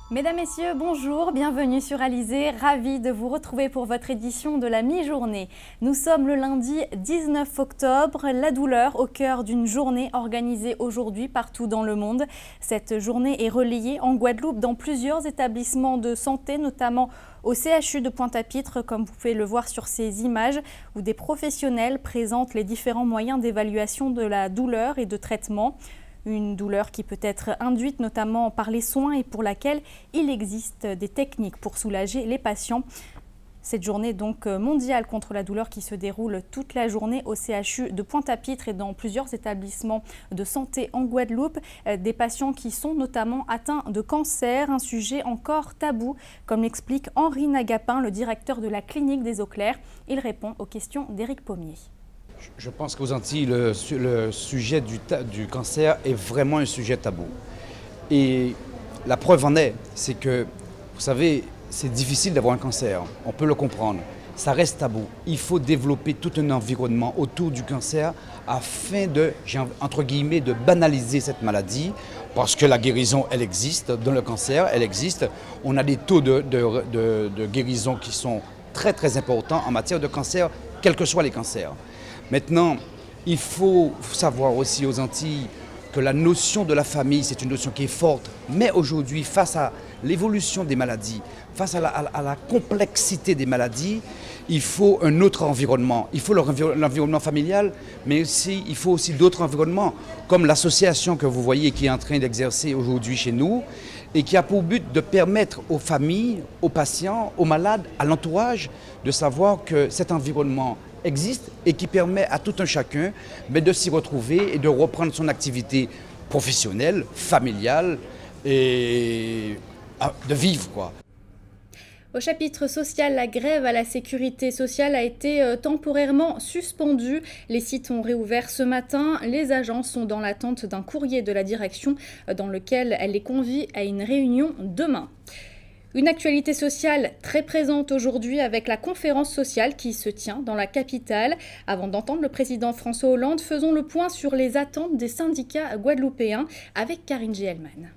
Mesdames, Messieurs, bonjour, bienvenue sur Alizé, ravi de vous retrouver pour votre édition de la mi-journée. Nous sommes le lundi 19 octobre, la douleur au cœur d'une journée organisée aujourd'hui partout dans le monde. Cette journée est relayée en Guadeloupe dans plusieurs établissements de santé, notamment au CHU de Pointe-à-Pitre, comme vous pouvez le voir sur ces images, où des professionnels présentent les différents moyens d'évaluation de la douleur et de traitement. Une douleur qui peut être induite notamment par les soins et pour laquelle il existe des techniques pour soulager les patients. Cette journée donc mondiale contre la douleur qui se déroule toute la journée au CHU de Pointe-à-Pitre et dans plusieurs établissements de santé en Guadeloupe. Des patients qui sont notamment atteints de cancer, un sujet encore tabou, comme l'explique Henri Nagapin, le directeur de la clinique des Eaux Claires. Il répond aux questions d'Éric Pommier. Je pense qu'aux Antilles, le sujet du cancer est vraiment un sujet tabou. Et la preuve en est, c'est que, vous savez, c'est difficile d'avoir un cancer, on peut le comprendre. Ça reste tabou. Il faut développer tout un environnement autour du cancer afin de, entre guillemets, de banaliser cette maladie, parce que la guérison, elle existe, dans le cancer, elle existe. On a des taux de guérison qui sont très très importants en matière de cancer, quels que soient les cancers. Maintenant, il faut savoir aussi aux Antilles que la notion de la famille, c'est une notion qui est forte. Mais aujourd'hui, face à l'évolution des maladies, face à la complexité des maladies, il faut un autre environnement. Il faut l'environnement familial, mais aussi, il faut aussi d'autres environnements, comme l'association que vous voyez qui est en train d'exercer aujourd'hui chez nous et qui a pour but de permettre aux familles, aux patients, aux malades, à l'entourage, de savoir que cet environnement existe et qui permet à tout un chacun de s'y retrouver et de reprendre son activité professionnelle, familiale et de vivre, quoi. Au chapitre social, la grève à la sécurité sociale a été temporairement suspendue. Les sites ont réouvert ce matin. Les agents sont dans l'attente d'un courrier de la direction dans lequel elle les convie à une réunion demain. Une actualité sociale très présente aujourd'hui avec la conférence sociale qui se tient dans la capitale. Avant d'entendre le président François Hollande, faisons le point sur les attentes des syndicats guadeloupéens avec Karine Gielman.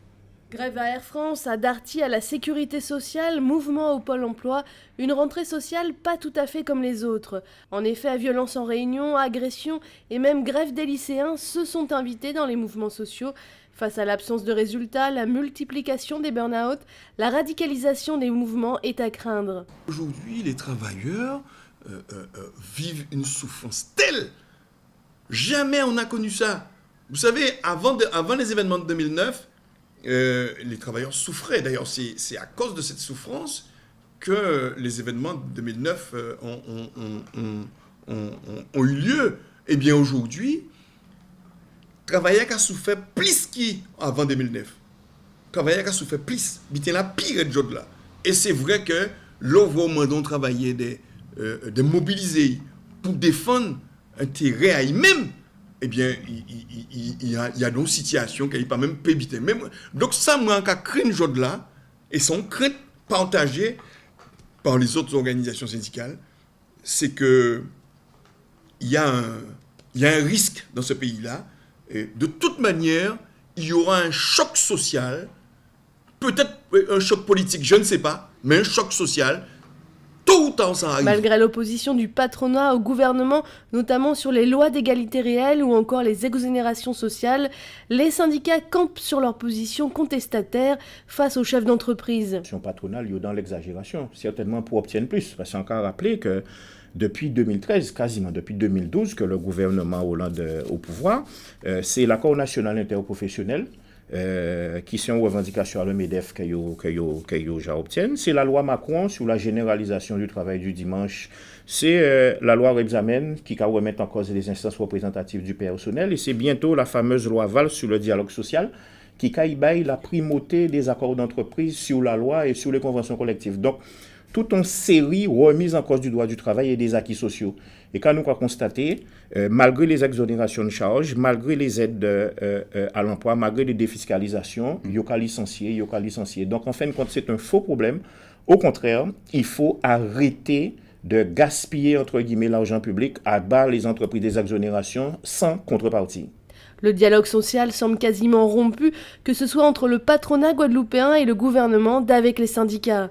Grève à Air France, à Darty, à la sécurité sociale, mouvement au Pôle emploi, une rentrée sociale pas tout à fait comme les autres. En effet, à violence en réunion, agression et même grève des lycéens se sont invités dans les mouvements sociaux. Face à l'absence de résultats, la multiplication des burn-out, la radicalisation des mouvements est à craindre. Aujourd'hui, les travailleurs vivent une souffrance telle. Jamais on n'a connu ça. Vous savez, avant les événements de 2009, les travailleurs souffraient. D'ailleurs, c'est à cause de cette souffrance que les événements de 2009 ont eu lieu. Eh bien, aujourd'hui, travailleurs qui ont souffert plus qu'avant 2009. Travailleurs qui ont souffert plus. C'était la pire job là. Et c'est vrai que l'environnement travailler de mobiliser pour défendre intérêt à eux-mêmes, eh bien, il y a d'autres situations qui ne peuvent pas même éviter. Donc, ça, moi, quand crée une chose là, et son crainte partagée par les autres organisations syndicales, c'est que il y a un risque dans ce pays-là. Et de toute manière, il y aura un choc social, peut-être un choc politique, je ne sais pas, mais un choc social. Tôt ou tard, ça arrive. Malgré l'opposition du patronat au gouvernement, notamment sur les lois d'égalité réelle ou encore les exonérations sociales, les syndicats campent sur leur position contestataire face aux chefs d'entreprise. L'action patronale, il y a dans l'exagération, certainement pour obtenir plus. Parce qu'on a rappelé que depuis 2013, quasiment depuis 2012, que le gouvernement Hollande au pouvoir, c'est l'accord national interprofessionnel qui sont une revendication à le MEDEF qu'ils obtiennent. C'est la loi Macron sur la généralisation du travail du dimanche. C'est la loi Rebsamen qui va remettre en cause les instances représentatives du personnel. Et c'est bientôt la fameuse loi Valls sur le dialogue social qui caille la primauté des accords d'entreprise sur la loi et sur les conventions collectives. Donc, toute une série remise en cause du droit du travail et des acquis sociaux. Et quand nous avons constaté, malgré les exonérations de charges, malgré les aides à l'emploi, malgré les défiscalisations, il y a licencié. Donc en fin de compte, c'est un faux problème. Au contraire, il faut arrêter de gaspiller, entre guillemets, l'argent public à bas les entreprises des exonérations sans contrepartie. Le dialogue social semble quasiment rompu, que ce soit entre le patronat guadeloupéen et le gouvernement d'avec les syndicats.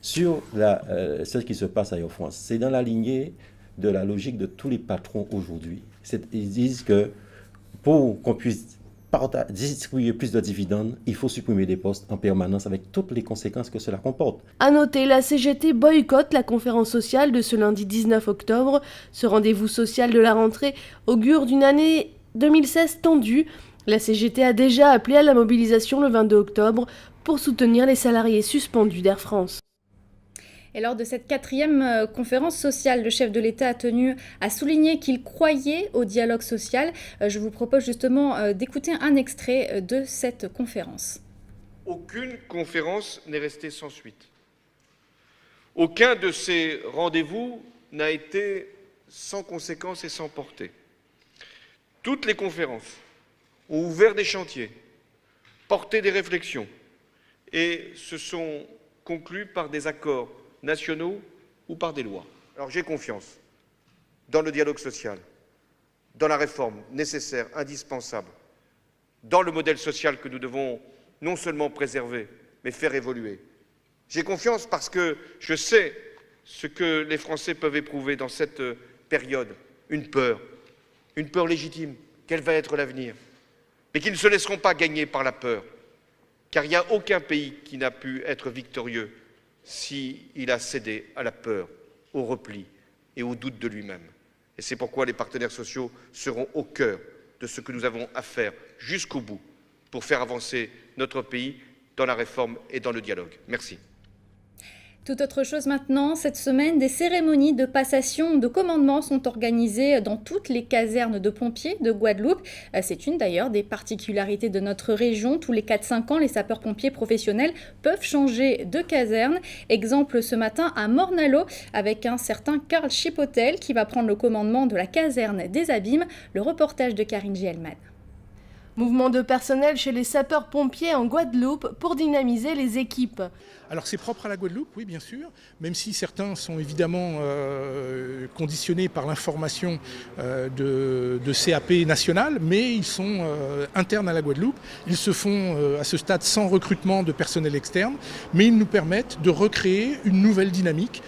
Sur ce qui se passe à Air France, c'est dans la lignée de la logique de tous les patrons aujourd'hui. Ils disent que pour qu'on puisse distribuer plus de dividendes, il faut supprimer des postes en permanence avec toutes les conséquences que cela comporte. À noter, la CGT boycotte la conférence sociale de ce lundi 19 octobre. Ce rendez-vous social de la rentrée augure d'une année 2016 tendue. La CGT a déjà appelé à la mobilisation le 22 octobre pour soutenir les salariés suspendus d'Air France. Et lors de cette 4e conférence sociale, le chef de l'État a tenu à souligner qu'il croyait au dialogue social. Je vous propose justement d'écouter un extrait de cette conférence. Aucune conférence n'est restée sans suite. Aucun de ces rendez-vous n'a été sans conséquences et sans portée. Toutes les conférences ont ouvert des chantiers, porté des réflexions et se sont conclues par des accords nationaux ou par des lois. Alors j'ai confiance dans le dialogue social, dans la réforme nécessaire, indispensable, dans le modèle social que nous devons non seulement préserver, mais faire évoluer. J'ai confiance parce que je sais ce que les Français peuvent éprouver dans cette période, une peur légitime, quel va être l'avenir, mais qui ne se laisseront pas gagner par la peur, car il n'y a aucun pays qui n'a pu être victorieux s'il a cédé à la peur, au repli et au doute de lui-même. Et c'est pourquoi les partenaires sociaux seront au cœur de ce que nous avons à faire jusqu'au bout pour faire avancer notre pays dans la réforme et dans le dialogue. Merci. Tout autre chose maintenant, cette semaine, des cérémonies de passation de commandement sont organisées dans toutes les casernes de pompiers de Guadeloupe. C'est une d'ailleurs des particularités de notre région. Tous les 4-5 ans, les sapeurs-pompiers professionnels peuvent changer de caserne. Exemple ce matin à Morne-à-l'Eau avec un certain Karl Chipotel qui va prendre le commandement de la caserne des Abîmes. Le reportage de Karine Gielman. Mouvement de personnel chez les sapeurs-pompiers en Guadeloupe pour dynamiser les équipes. Alors c'est propre à la Guadeloupe, oui bien sûr, même si certains sont évidemment conditionnés par l'information de CAP national, mais ils sont internes à la Guadeloupe. Ils se font à ce stade sans recrutement de personnel externe, mais ils nous permettent de recréer une nouvelle dynamique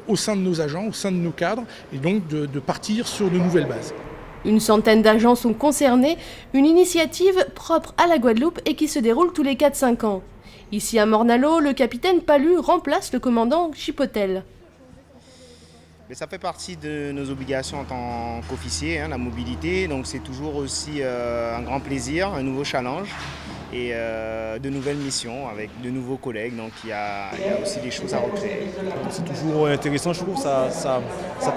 au sein de nos agents, au sein de nos cadres, et donc de partir sur de nouvelles bases. Une centaine d'agents sont concernés, une initiative propre à la Guadeloupe et qui se déroule tous les 4-5 ans. Ici à Morne-à-l'Eau, le capitaine Palu remplace le commandant Chipotel. Mais ça fait partie de nos obligations en tant qu'officier, la mobilité, donc c'est toujours aussi un grand plaisir, un nouveau challenge et de nouvelles missions avec de nouveaux collègues, donc il y a aussi des choses à recréer. C'est toujours intéressant, je trouve, ça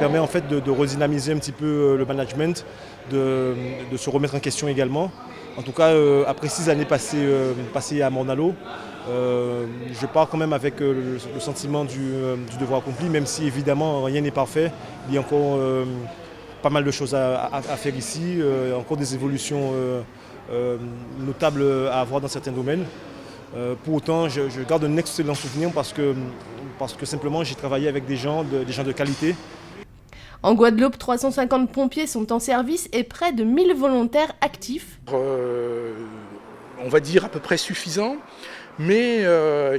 permet en fait de redynamiser un petit peu le management, de se remettre en question également. En tout cas, après 6 années passées à Morne-à-l'Eau, je pars quand même avec le sentiment du devoir accompli, même si évidemment rien n'est parfait. Il y a encore pas mal de choses à faire ici, encore des évolutions notables à avoir dans certains domaines. Pour autant, je garde un excellent souvenir parce que simplement j'ai travaillé avec des gens de qualité. En Guadeloupe, 350 pompiers sont en service et près de 1000 volontaires actifs. On va dire à peu près suffisant, mais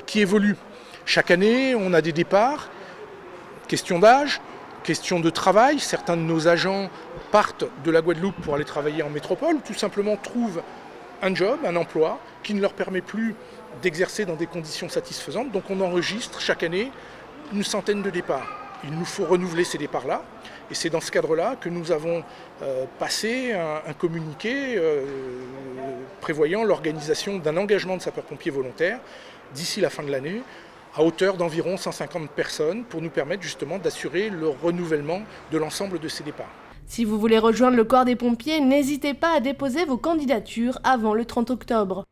qui évolue. Chaque année, on a des départs, question d'âge, question de travail. Certains de nos agents partent de la Guadeloupe pour aller travailler en métropole, ou tout simplement trouvent un job, un emploi, qui ne leur permet plus d'exercer dans des conditions satisfaisantes. Donc on enregistre chaque année une centaine de départs. Il nous faut renouveler ces départs-là. Et c'est dans ce cadre-là que nous avons passé un communiqué prévoyant l'organisation d'un engagement de sapeurs-pompiers volontaires d'ici la fin de l'année à hauteur d'environ 150 personnes pour nous permettre justement d'assurer le renouvellement de l'ensemble de ces départs. Si vous voulez rejoindre le corps des pompiers, n'hésitez pas à déposer vos candidatures avant le 30 octobre.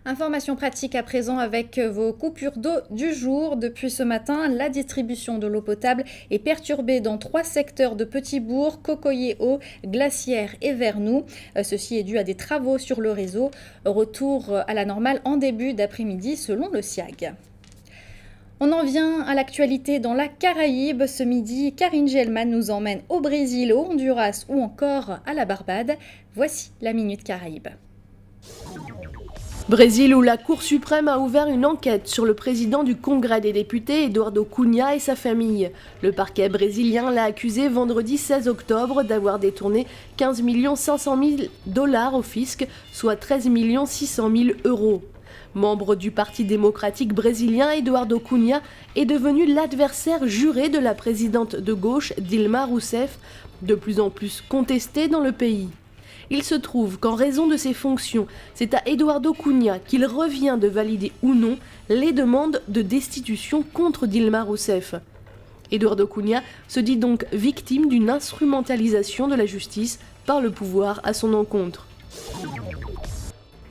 Information pratique à présent avec vos coupures d'eau du jour. Depuis ce matin, la distribution de l'eau potable est perturbée dans 3 secteurs de Petit-Bourg, Cocoyer-Haut, Glacière et Vernoux. Ceci est dû à des travaux sur le réseau. Retour à la normale en début d'après-midi selon le SIAG. On en vient à l'actualité dans la Caraïbe. Ce midi, Karine Gelman nous emmène au Brésil, au Honduras ou encore à la Barbade. Voici la Minute Caraïbe. Brésil, où la Cour suprême a ouvert une enquête sur le président du Congrès des députés, Eduardo Cunha, et sa famille. Le parquet brésilien l'a accusé vendredi 16 octobre d'avoir détourné 15 500 000 $ au fisc, soit 13 600 000 €. Membre du Parti démocratique brésilien, Eduardo Cunha est devenu l'adversaire juré de la présidente de gauche, Dilma Rousseff, de plus en plus contestée dans le pays. Il se trouve qu'en raison de ses fonctions, c'est à Eduardo Cunha qu'il revient de valider ou non les demandes de destitution contre Dilma Rousseff. Eduardo Cunha se dit donc victime d'une instrumentalisation de la justice par le pouvoir à son encontre.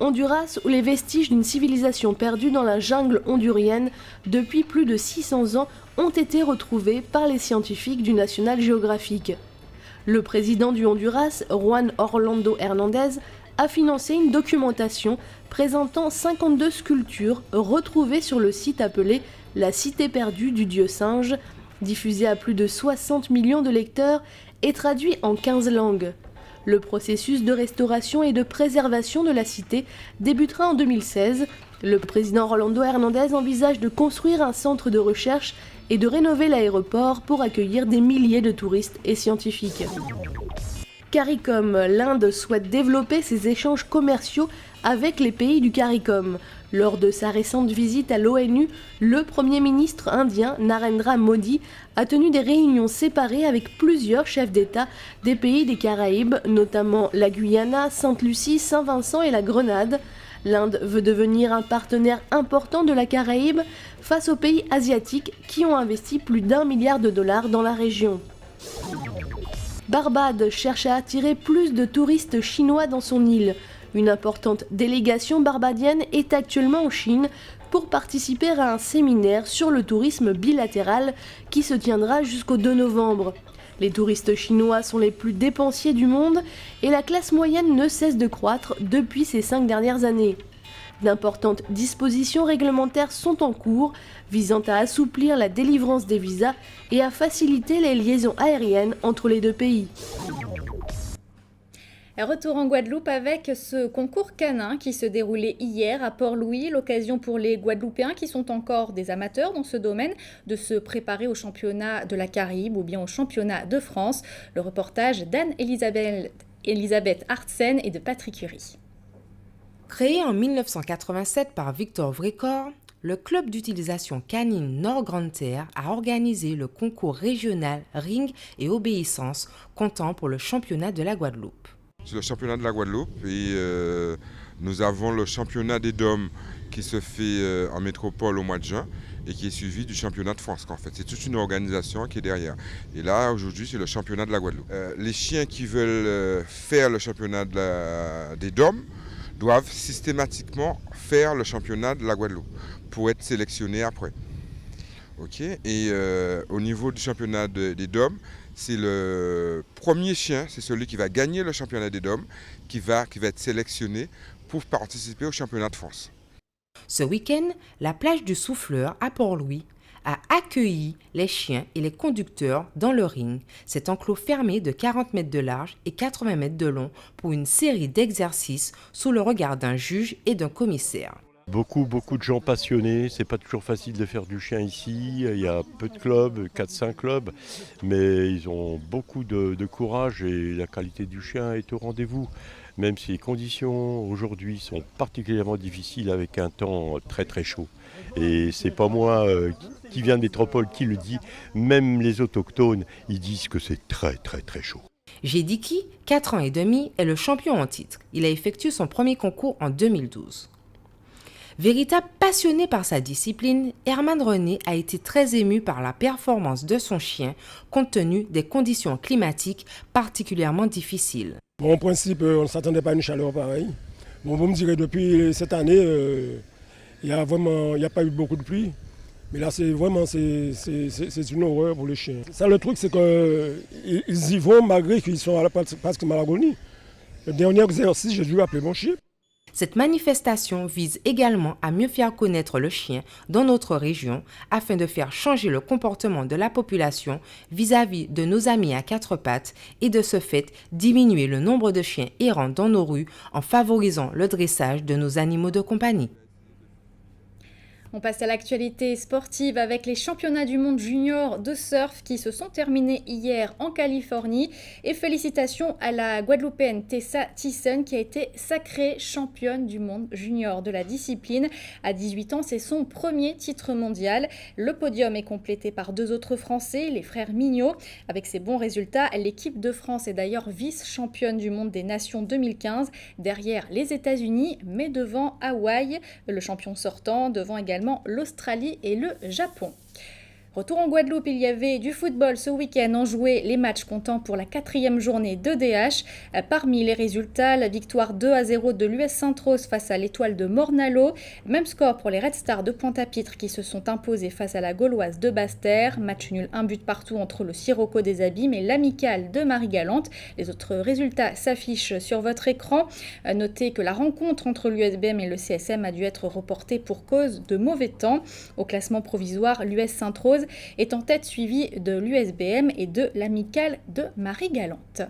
Honduras, où les vestiges d'une civilisation perdue dans la jungle hondurienne depuis plus de 600 ans ont été retrouvés par les scientifiques du National Geographic. Le président du Honduras, Juan Orlando Hernández, a financé une documentation présentant 52 sculptures retrouvées sur le site appelé la Cité perdue du Dieu singe, diffusé à plus de 60 millions de lecteurs et traduit en 15 langues. Le processus de restauration et de préservation de la cité débutera en 2016. Le président Rolando Hernández envisage de construire un centre de recherche et de rénover l'aéroport pour accueillir des milliers de touristes et scientifiques. CARICOM, l'Inde souhaite développer ses échanges commerciaux avec les pays du CARICOM. Lors de sa récente visite à l'ONU, le Premier ministre indien Narendra Modi a tenu des réunions séparées avec plusieurs chefs d'État des pays des Caraïbes, notamment la Guyana, Sainte-Lucie, Saint-Vincent et la Grenade. L'Inde veut devenir un partenaire important de la Caraïbe face aux pays asiatiques qui ont investi plus d'1 milliard de dollars dans la région. Barbade cherche à attirer plus de touristes chinois dans son île. Une importante délégation barbadienne est actuellement en Chine pour participer à un séminaire sur le tourisme bilatéral qui se tiendra jusqu'au 2 novembre. Les touristes chinois sont les plus dépensiers du monde et la classe moyenne ne cesse de croître depuis ces 5 dernières années. D'importantes dispositions réglementaires sont en cours, visant à assouplir la délivrance des visas et à faciliter les liaisons aériennes entre les deux pays. Retour en Guadeloupe avec ce concours canin qui se déroulait hier à Port-Louis. L'occasion pour les Guadeloupéens qui sont encore des amateurs dans ce domaine de se préparer au championnat de la Caraïbe ou bien au championnat de France. Le reportage d'Anne-Elisabeth Artsen et de Patrick Curie. Créé en 1987 par Victor Vrécor, le club d'utilisation canine Nord-Grande-Terre a organisé le concours régional Ring et Obéissance comptant pour le championnat de la Guadeloupe. C'est le championnat de la Guadeloupe et nous avons le championnat des DOM qui se fait en métropole au mois de juin et qui est suivi du championnat de France. En fait, c'est toute une organisation qui est derrière. Et là, aujourd'hui, c'est le championnat de la Guadeloupe. Les chiens qui veulent faire le championnat des DOM doivent systématiquement faire le championnat de la Guadeloupe pour être sélectionnés après. Okay. Et au niveau du championnat des DOM, c'est le premier chien, c'est celui qui va gagner le championnat des DOM, qui va être sélectionné pour participer au championnat de France. Ce week-end, la plage du Souffleur à Port-Louis a accueilli les chiens et les conducteurs dans le ring. Cet enclos fermé de 40 mètres de large et 80 mètres de long pour une série d'exercices sous le regard d'un juge et d'un commissaire. Beaucoup de gens passionnés, c'est pas toujours facile de faire du chien ici, il y a peu de clubs, 4-5 clubs, mais ils ont beaucoup de courage et la qualité du chien est au rendez-vous. Même si les conditions aujourd'hui sont particulièrement difficiles avec un temps très très chaud. Et c'est pas moi qui viens de métropole qui le dit, même les autochtones, ils disent que c'est très très très chaud. Jediki, 4 ans et demi, est le champion en titre. Il a effectué son premier concours en 2012. Véritable passionné par sa discipline, Herman René a été très ému par la performance de son chien compte tenu des conditions climatiques particulièrement difficiles. Bon, en principe, on ne s'attendait pas à une chaleur pareille. Bon, vous me direz, depuis cette année, il n'y a pas eu beaucoup de pluie. Mais là, c'est une horreur pour les chiens. Ça, le truc, c'est qu'ils y vont malgré qu'ils sont presque à l'agonie. Le dernier exercice, j'ai dû appeler mon chien. Cette manifestation vise également à mieux faire connaître le chien dans notre région afin de faire changer le comportement de la population vis-à-vis de nos amis à quatre pattes et de ce fait diminuer le nombre de chiens errants dans nos rues en favorisant le dressage de nos animaux de compagnie. On passe à l'actualité sportive avec les championnats du monde junior de surf qui se sont terminés hier en Californie. Et félicitations à la Guadeloupéenne Tessa Thiessen qui a été sacrée championne du monde junior de la discipline. À 18 ans, c'est son premier titre mondial. Le podium est complété par deux autres Français, les frères Mignot. Avec ces bons résultats, l'équipe de France est d'ailleurs vice-championne du monde des Nations 2015, derrière les États-Unis, mais devant Hawaï, le champion sortant, devant également l'Australie et le Japon. Retour en Guadeloupe, il y avait du football ce week-end. On jouait les matchs comptant pour la 4e journée d'EDH. Parmi les résultats, la victoire 2-0 de l'US Sainte-Rose face à l'Étoile de Morne-à-l'Eau. Même score pour les Red Stars de Pointe-à-Pitre qui se sont imposés face à la Gauloise de Basse-Terre. Match nul, 1 but partout entre le Sirocco des Abîmes et l'Amicale de Marie-Galante. Les autres résultats s'affichent sur votre écran. Notez que la rencontre entre l'USBM et le CSM a dû être reportée pour cause de mauvais temps. Au classement provisoire, l'US Sainte-Rose est en tête suivie de l'USBM et de l'Amicale de Marie-Galante.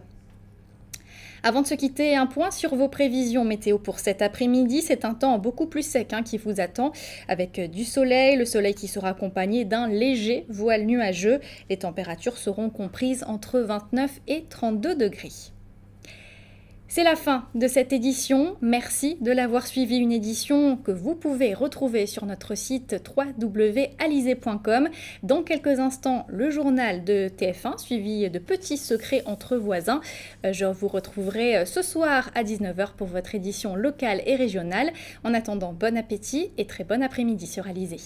Avant de se quitter, un point sur vos prévisions météo pour cet après-midi. C'est un temps beaucoup plus sec qui vous attend avec du soleil, le soleil qui sera accompagné d'un léger voile nuageux. Les températures seront comprises entre 29 et 32 degrés. C'est la fin de cette édition. Merci de l'avoir suivi, une édition que vous pouvez retrouver sur notre site www.alizé.com. Dans quelques instants, le journal de TF1 suivi de petits secrets entre voisins. Je vous retrouverai ce soir à 19h pour votre édition locale et régionale. En attendant, bon appétit et très bon après-midi sur Alizé.